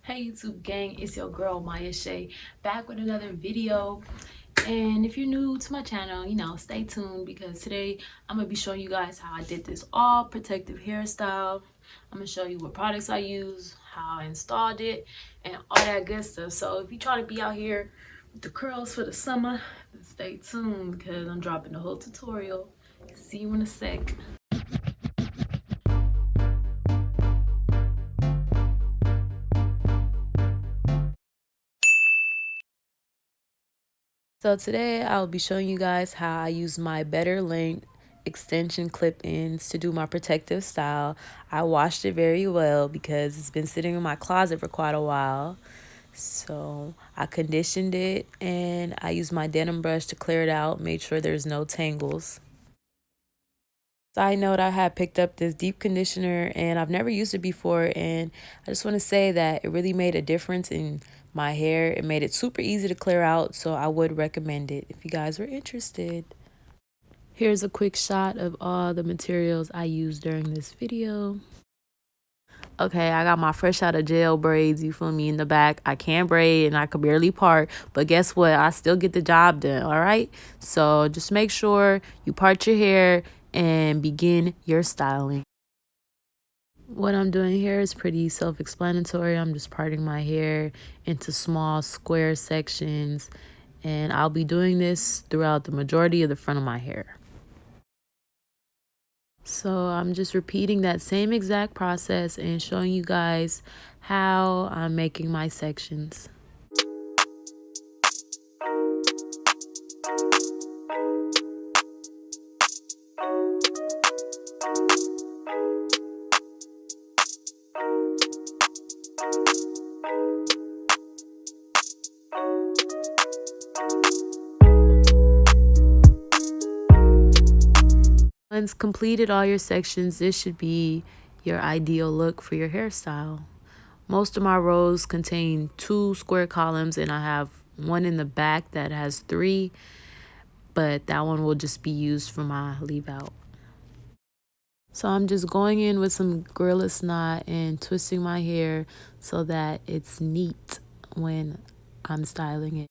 Hey YouTube gang, it's your girl Maya Shay back with another video. And if you're new to my channel, stay tuned because today I'm gonna be showing you guys how I did this all protective hairstyle. I'm gonna show you what products I use, how I installed it, and all that good stuff. So if you try to be out here with the curls for the summer, then stay tuned because I'm dropping the whole tutorial. See you in a sec. So today I'll be showing you guys how I use my Better Length extension clip-ins to do my protective style. I washed it very well because it's been sitting in my closet for quite a while. So I conditioned it and I used my denim brush to clear it out, made sure there's no tangles. Side note, I had picked up this deep conditioner and I've never used it before, and I just want to say that it really made a difference in my hair. It made it super easy to clear out, so I would recommend it if you guys were interested. Here's a quick shot of all the materials I used during this video. Okay, I got my fresh out of jail braids, you feel me, in the back. I can't braid and I could barely part, but guess what? I still get the job done, all right? So just make sure you part your hair and begin your styling. What I'm doing here is pretty self-explanatory. I'm just parting my hair into small square sections, and I'll be doing this throughout the majority of the front of my hair. So I'm just repeating that same exact process and showing you guys how I'm making my sections. Once completed all your sections, this should be your ideal look for your hairstyle. Most of my rows contain 2 square columns, and I have one in the back that has 3, but that one will just be used for my leave out. So I'm just going in with some Gorilla Snot and twisting my hair so that it's neat when I'm styling it.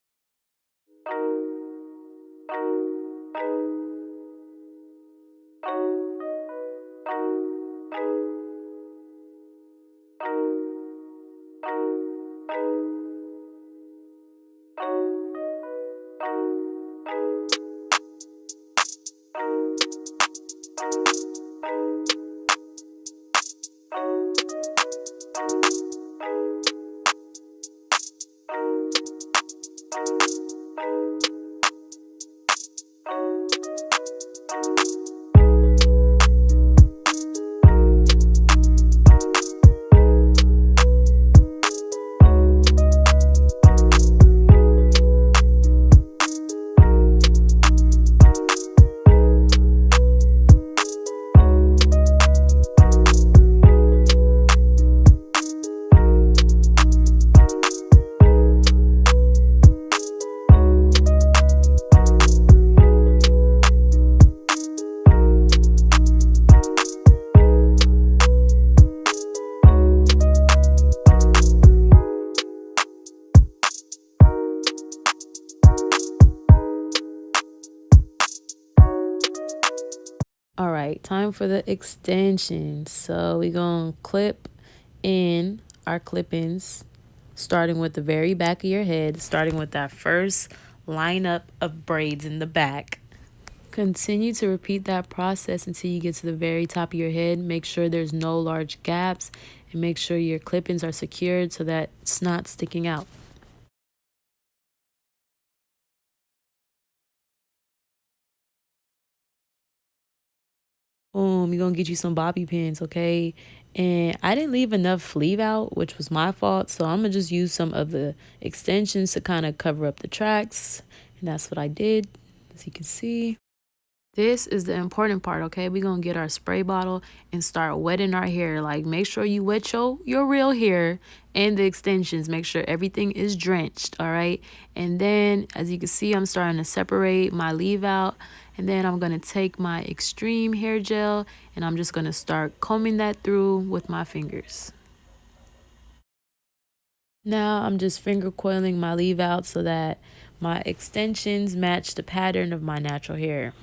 All right, time for the extensions. So we're going to clip in our clip-ins, starting with the very back of your head, starting with that first lineup of braids in the back. Continue to repeat that process until you get to the very top of your head. Make sure there's no large gaps, and make sure your clip-ins are secured so that it's not sticking out. Boom, you're gonna get you some bobby pins, okay? And I didn't leave enough leave out, which was my fault, so I'm gonna just use some of the extensions to kind of cover up the tracks, and that's what I did, as you can see. This is the important part, okay? We're gonna get our spray bottle and start wetting our hair. Like, make sure you wet your real hair and the extensions. Make sure everything is drenched, all right? And then, as you can see, I'm starting to separate my leave out. And then I'm gonna take my extreme hair gel and I'm just gonna start combing that through with my fingers. Now I'm just finger coiling my leave out so that my extensions match the pattern of my natural hair.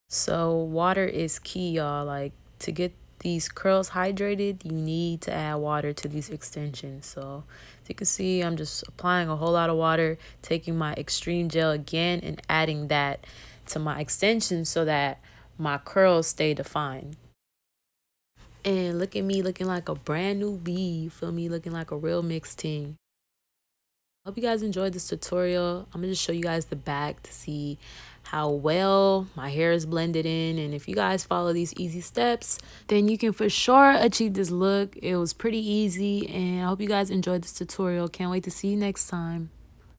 So water is key, y'all. Like, to get these curls hydrated, you need to add water to these extensions. So as you can see, I'm just applying a whole lot of water, taking my extreme gel again and adding that to my extensions so that my curls stay defined. And look at me looking like a brand new bee. You feel me? Looking like a real mixed team. Hope you guys enjoyed this tutorial. I'm gonna just show you guys the back to see how well my hair is blended in. And if you guys follow these easy steps, then you can for sure achieve this look. It was pretty easy, and I hope you guys enjoyed this tutorial. Can't wait to see you next time.